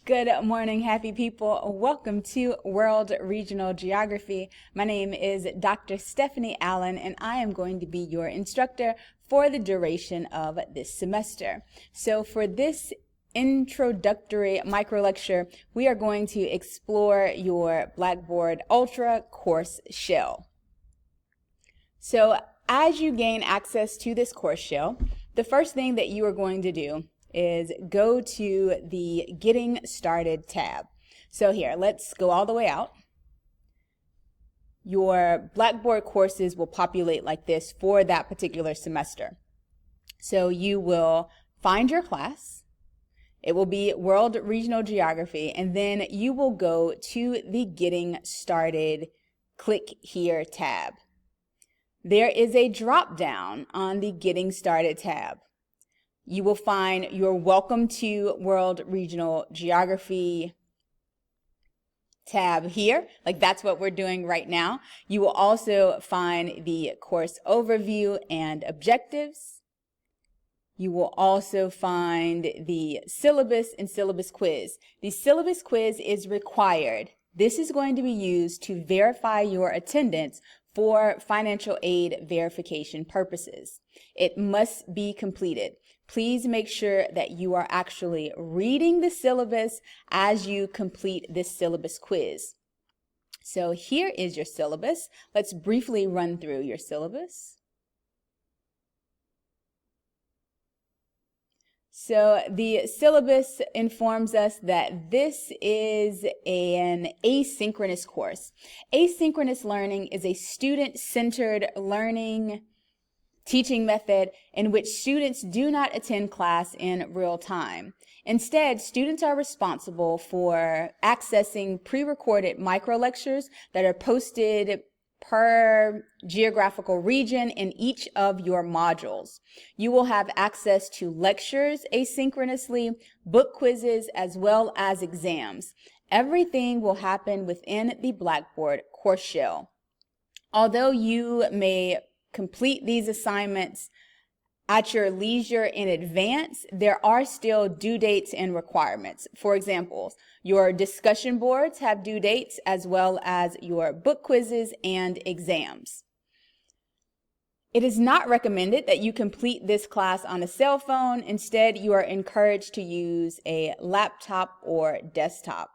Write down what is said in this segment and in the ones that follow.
Good morning, happy people. Welcome to World Regional Geography. My name is Dr. Stephanie Allen, and I am going to be your instructor for the duration of this semester. So for this introductory micro lecture, we are going to explore your Blackboard Ultra course shell. So as you gain access to this course shell, the first thing that you are going to do is go to the Getting Started tab. So here, let's go all the way out. Your Blackboard courses will populate like this for that particular semester. So you will find your class. It will be World Regional Geography, and then you will go to the Getting Started, click here tab. There is a drop down on the Getting Started tab. You will find your Welcome to World Regional Geography tab here, like that's what we're doing right now. You will also find the course overview and objectives. You will also find the syllabus and syllabus quiz. The syllabus quiz is required. This is going to be used to verify your attendance for financial aid verification purposes. It must be completed. Please make sure that you are actually reading the syllabus as you complete this syllabus quiz. So here is your syllabus. Let's briefly run through your syllabus. So the syllabus informs us that this is an asynchronous course. Asynchronous learning is a student-centered learning teaching method in which students do not attend class in real time. Instead, students are responsible for accessing pre-recorded micro lectures that are posted per geographical region in each of your modules. You will have access to lectures asynchronously, book quizzes, as well as exams. Everything will happen within the Blackboard course shell. Although you may complete these assignments at your leisure in advance, there are still due dates and requirements. For example, your discussion boards have due dates as well as your book quizzes and exams. It is not recommended that you complete this class on a cell phone. Instead, you are encouraged to use a laptop or desktop.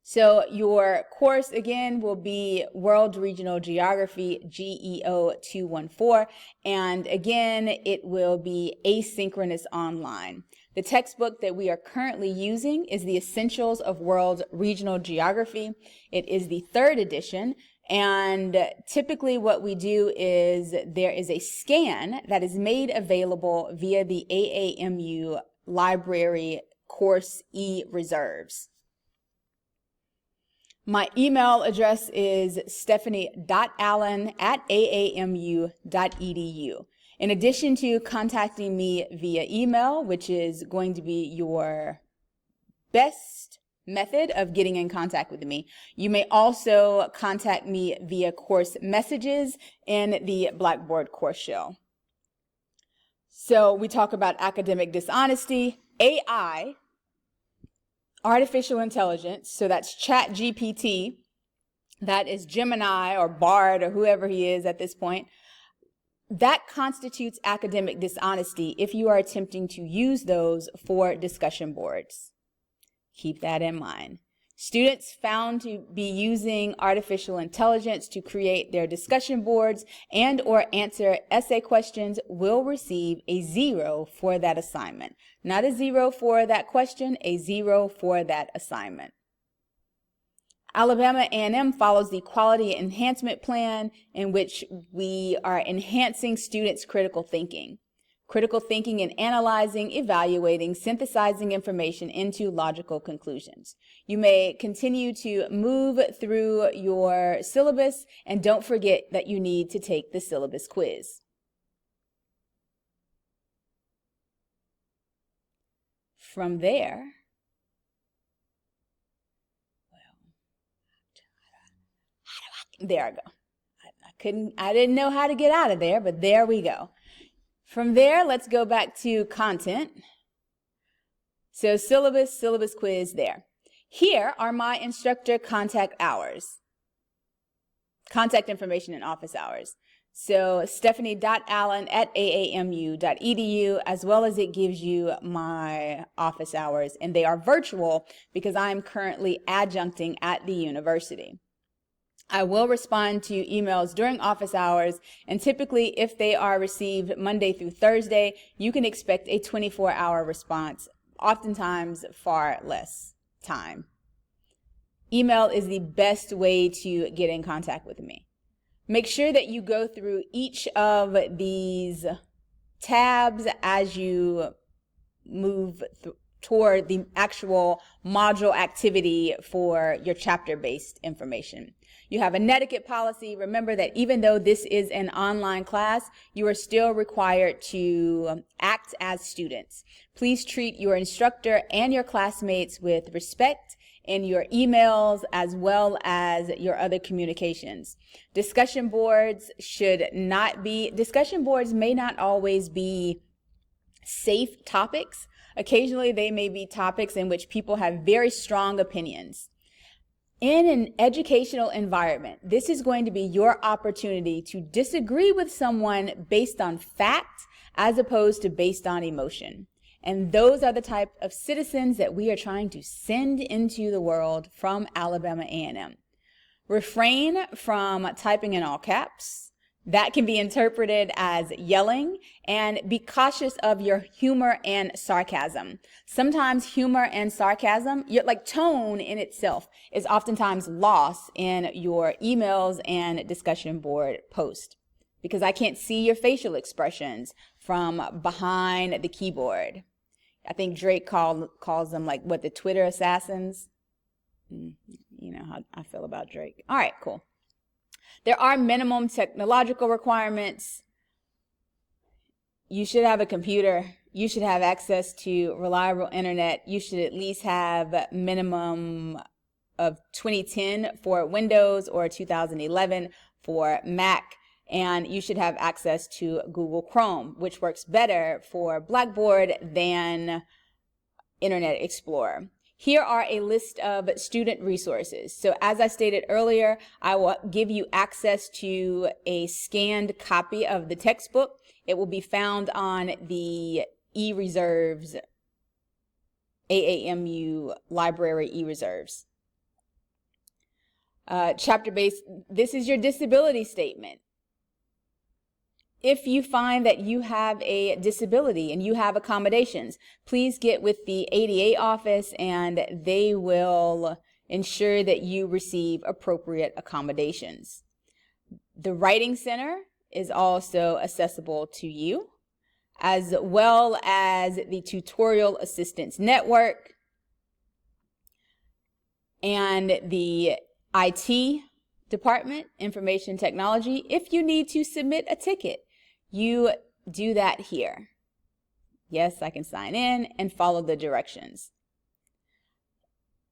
So your course again will be World Regional Geography GEO 214, and again it will be asynchronous online. The textbook that we are currently using is the Essentials of World Regional Geography. It is the 3rd edition, and typically what we do is there is a scan that is made available via the AAMU library course e-reserves. My email address is stephanie.allen@aamu.edu. In addition to contacting me via email, which is going to be your best method of getting in contact with me, you may also contact me via course messages in the Blackboard course shell. So we talk about academic dishonesty, AI, artificial intelligence, so that's ChatGPT, that is Gemini or Bard or whoever he is at this point. That constitutes academic dishonesty if you are attempting to use those for discussion boards. Keep that in mind. Students found to be using artificial intelligence to create their discussion boards and or answer essay questions will receive a 0 for that assignment. Not a 0 for that question, a 0 for that assignment. Alabama A&M follows the Quality Enhancement Plan in which we are enhancing students' critical thinking. Critical thinking in analyzing, evaluating, synthesizing information into logical conclusions. You may continue to move through your syllabus, and don't forget that you need to take the syllabus quiz. From there, there I go. I didn't know how to get out of there, but there we go. From there, let's go back to content. So syllabus quiz there. Here are my instructor contact hours, contact information and office hours. So stephanie.allen@aamu.edu, as well as it gives you my office hours, and they are virtual because I'm currently adjuncting at the university. I will respond to emails during office hours, and typically if they are received Monday through Thursday, you can expect a 24-hour response, oftentimes far less time. Email is the best way to get in contact with me. Make sure that you go through each of these tabs as you move toward the actual module activity for your chapter-based information. You have a netiquette policy. Remember that even though this is an online class, you are still required to act as students. Please treat your instructor and your classmates with respect in your emails as well as your other communications. Discussion boards may not always be safe topics. Occasionally they may be topics in which people have very strong opinions. In an educational environment, this is going to be your opportunity to disagree with someone based on fact as opposed to based on emotion. And those are the type of citizens that we are trying to send into the world from Alabama A&M. Refrain from typing in all caps. That can be interpreted as yelling, and be cautious of your humor and sarcasm. Sometimes humor and sarcasm, like tone in itself, is oftentimes lost in your emails and discussion board post because I can't see your facial expressions from behind the keyboard. I think Drake calls them like the Twitter assassins. You know how I feel about Drake. All right, cool. There are minimum technological requirements. You should have a computer. You should have access to reliable internet. You should at least have minimum of 2010 for Windows or 2011 for Mac. And you should have access to Google Chrome, which works better for Blackboard than Internet Explorer. Here are a list of student resources. So as I stated earlier, I will give you access to a scanned copy of the textbook. It will be found on the eReserves, AAMU Library eReserves. Chapter-based, this is your disability statement. If you find that you have a disability and you have accommodations, please get with the ADA office and they will ensure that you receive appropriate accommodations. The Writing Center is also accessible to you, as well as the Tutorial Assistance Network and the IT department, Information Technology. If you need to submit a ticket, you do that here. Yes, I can sign in and follow the directions.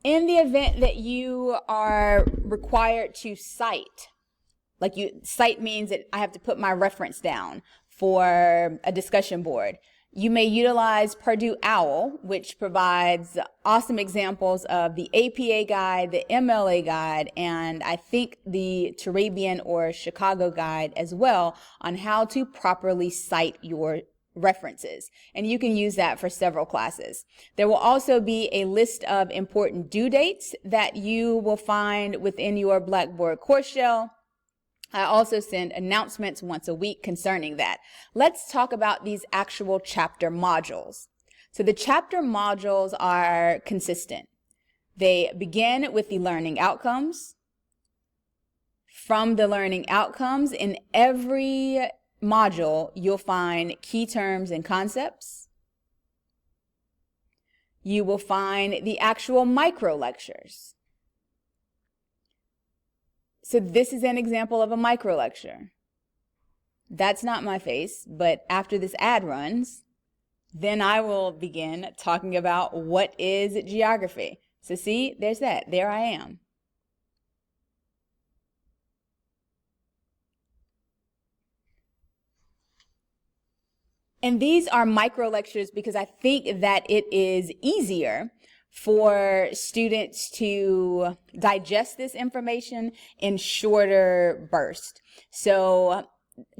In the event that you are required to cite, cite means that I have to put my reference down for a discussion board. You may utilize Purdue OWL, which provides awesome examples of the APA guide, the MLA guide, and I think the Turabian or Chicago guide as well on how to properly cite your references. And you can use that for several classes. There will also be a list of important due dates that you will find within your Blackboard course shell. I also send announcements once a week concerning that. Let's talk about these actual chapter modules. So the chapter modules are consistent. They begin with the learning outcomes. From the learning outcomes, in every module, you'll find key terms and concepts. You will find the actual micro lectures. So this is an example of a micro lecture. That's not my face, but after this ad runs, then I will begin talking about what is geography. So see, there's that. There I am. And these are micro lectures because I think that it is easier for students to digest this information in shorter bursts. So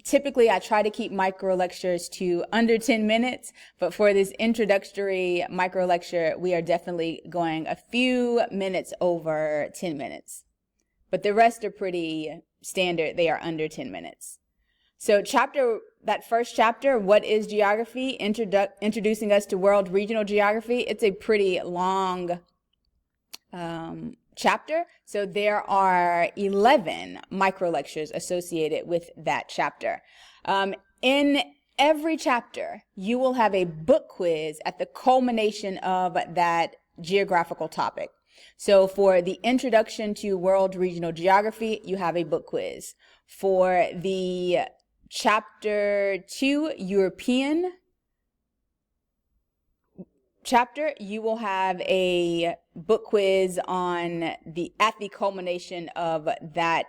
typically I try to keep micro lectures to under 10 minutes, but for this introductory micro lecture, we are definitely going a few minutes over 10 minutes. But the rest are pretty standard. They are under 10 minutes. So that first chapter, What is Geography? Introducing us to World Regional Geography. It's a pretty long chapter. So there are 11 micro lectures associated with that chapter. In every chapter, you will have a book quiz at the culmination of that geographical topic. So for the Introduction to World Regional Geography, you have a book quiz. For the Chapter 2, European chapter, you will have a book quiz at the culmination of that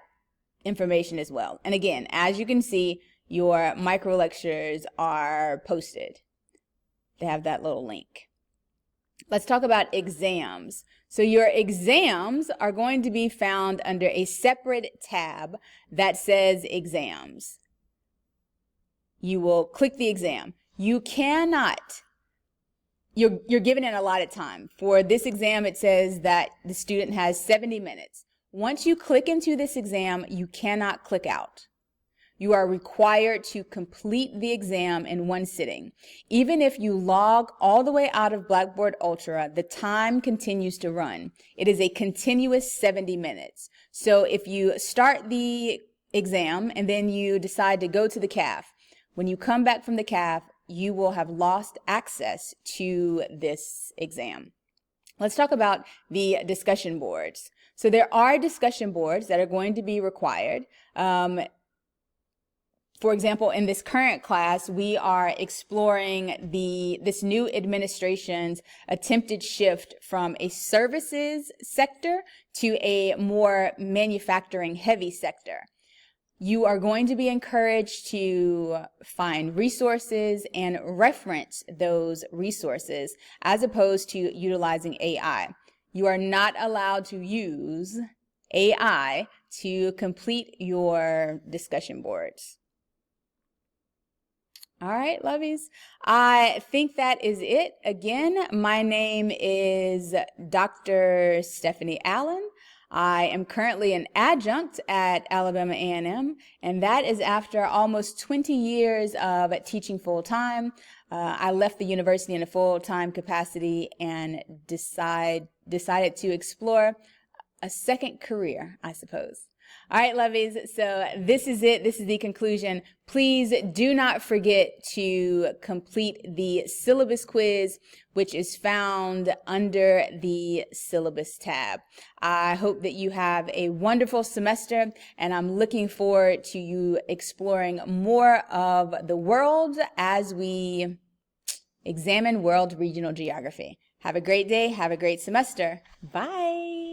information as well. And again, as you can see, your micro lectures are posted. They have that little link. Let's talk about exams. So your exams are going to be found under a separate tab that says exams. You will click the exam. You cannot, you're given an allotted time. For this exam, it says that the student has 70 minutes. Once you click into this exam, you cannot click out. You are required to complete the exam in one sitting. Even if you log all the way out of Blackboard Ultra, the time continues to run. It is a continuous 70 minutes. So if you start the exam and then you decide to go to the CAF, when you come back from the CAF, you will have lost access to this exam. Let's talk about the discussion boards. So there are discussion boards that are going to be required. For example, in this current class, we are exploring this new administration's attempted shift from a services sector to a more manufacturing heavy sector. You are going to be encouraged to find resources and reference those resources as opposed to utilizing AI. You are not allowed to use AI to complete your discussion boards. All right, lovies. I think that is it. Again, my name is Dr. Stephanie Allen. I am currently an adjunct at Alabama A&M, and that is after almost 20 years of teaching full-time. I left the university in a full-time capacity and decided to explore a second career, I suppose. All right, lovies, so this is it. This is the conclusion. Please do not forget to complete the syllabus quiz, which is found under the syllabus tab. I hope that you have a wonderful semester, and I'm looking forward to you exploring more of the world as we examine world regional geography. Have a great day. Have a great semester. Bye.